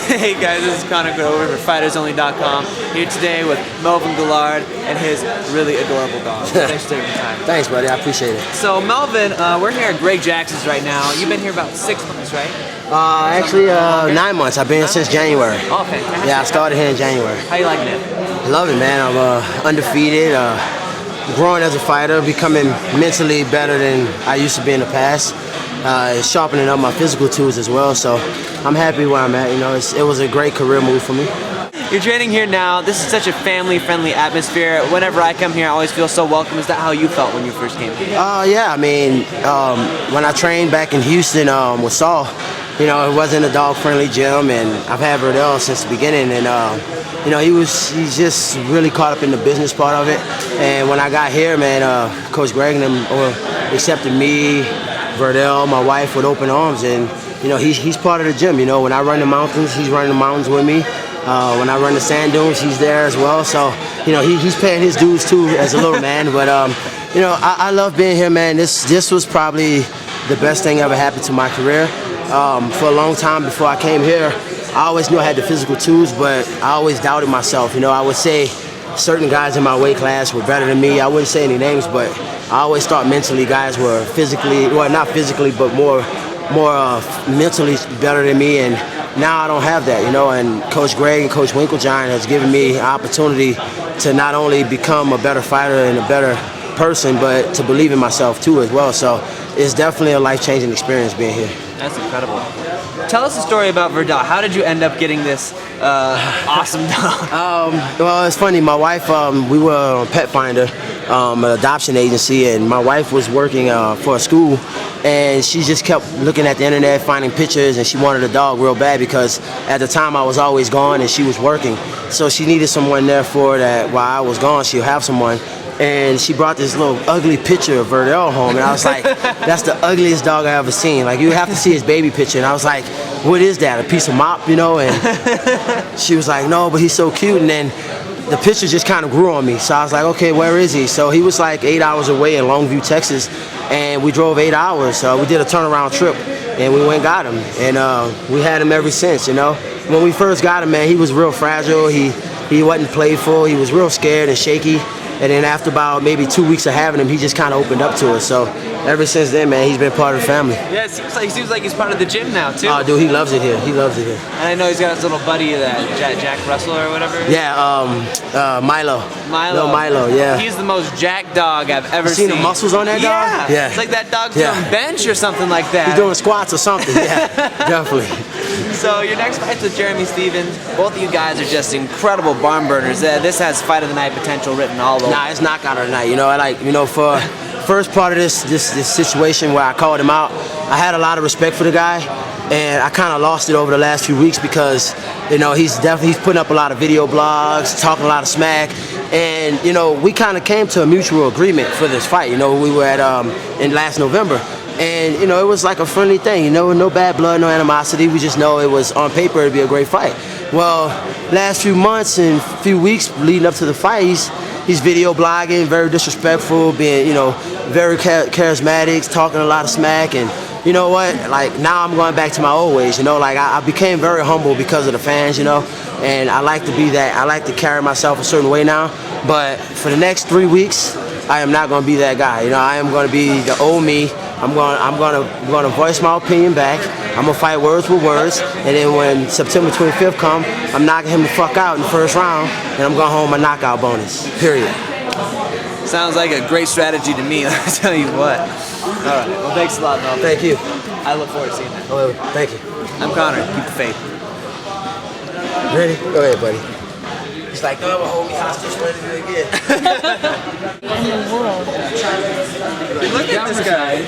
Hey guys, this is Connor Grover for FightersOnly.com. Here today with Melvin Guillard and his really adorable dog. Thanks for taking the time. Thanks, buddy. I appreciate it. So Melvin, we're here at Greg Jackson's right now. You've been here about 6 months, right? Actually, 9 months. I've been here since January. Oh, fantastic. Yeah, I started here in January. How you liking it? Love it, man. I'm undefeated. Growing as a fighter, becoming mentally better than I used to be in the past. Sharpening up my physical tools as well, so I'm happy where I'm at. You know, it was a great career move for me. You're training here now. This is such a family-friendly atmosphere. Whenever I come here, I always feel so welcome. Is that how you felt when you first came here? Yeah, I mean, when I trained back in Houston with Saul, you know, it wasn't a dog-friendly gym, and I've had Verdell since the beginning, and you know, he's just really caught up in the business part of it. And when I got here, man, Coach Greg and them accepted me, Verdell, my wife, with open arms, and you know, he's part of the gym. You know, when I run the mountains, he's running the mountains with me. When I run the sand dunes, he's there as well. So, you know, he's paying his dues too as a little man. But you know, I love being here, man. This was probably the best thing ever happened to my career. For a long time before I came here, I always knew I had the physical tools, but I always doubted myself. You know, I would say certain guys in my weight class were better than me. I wouldn't say any names, but I always thought mentally guys were physically, well, not physically, but more mentally better than me. And now I don't have that, you know. And Coach Greg and Coach Winklejohn has given me an opportunity to not only become a better fighter and a better person, but to believe in myself too as well. So it's definitely a life-changing experience being here. That's incredible. Tell us a story about Verdell. How did you end up getting this awesome dog? Well, it's funny. My wife, we were on Pet Finder, an adoption agency, and my wife was working for a school, and she just kept looking at the internet, finding pictures, and she wanted a dog real bad because at the time I was always gone and she was working. So she needed someone there for that while I was gone. She'll have someone. And she brought this little ugly picture of Verdell home, and I was like, that's the ugliest dog I ever seen. Like, you have to see his baby picture. And I was like, what is that, a piece of mop, you know? And she was like, no, but he's so cute. And then the picture just kind of grew on me. So I was like, okay, where is he? So he was like 8 hours away in Longview, Texas, and we drove 8 hours. We did a turnaround trip, and we went and got him. And we had him ever since, you know? When we first got him, man, he was real fragile. He wasn't playful. He was real scared and shaky. And then after about maybe 2 weeks of having him, he just kind of opened up to us. So ever since then, man, he's been part of the family. Yeah, it seems like he's part of the gym now, too. Oh, dude, he loves it here. He loves it here. And I know he's got his little buddy, that Jack Russell or whatever. Yeah, Milo. Little Milo, yeah. He's the most jacked dog I've ever seen. You seen the muscles on that dog? Yeah. It's like that dog's doing bench or something like that. He's doing squats or something, yeah, definitely. So your next fight's with Jeremy Stephens. Both of you guys are just incredible barn burners. This has fight of the night potential written all over. Nah, it's knockout of the night. You know, for first part of this situation where I called him out, I had a lot of respect for the guy, and I kind of lost it over the last few weeks because, you know, he's putting up a lot of video blogs, talking a lot of smack, and, you know, we kind of came to a mutual agreement for this fight. You know, we were at in last November. And, you know, it was like a friendly thing, you know, no bad blood, no animosity. We just know it was on paper it'd be a great fight. Well, last few months and few weeks leading up to the fight, he's video blogging, very disrespectful, being, you know, very charismatic, talking a lot of smack. And you know what, like, now I'm going back to my old ways, you know, like I became very humble because of the fans, you know, and I like to be that. I like to carry myself a certain way now. But for the next 3 weeks, I am not going to be that guy. You know, I am going to be the old me. I'm going to voice my opinion back. I'm going to fight words with words. And then when September 25th comes, I'm knocking him the fuck out in the first round, and I'm going home a knockout bonus, period. Sounds like a great strategy to me, I'll tell you what. All right, well, thanks a lot, Mel. Thank you. I look forward to seeing that. Oh, thank you. I'm Connor. Keep the faith. Ready? Go ahead, buddy. He's like, no, I'm going to hold me hostage, ready to do it again. Look at this guy.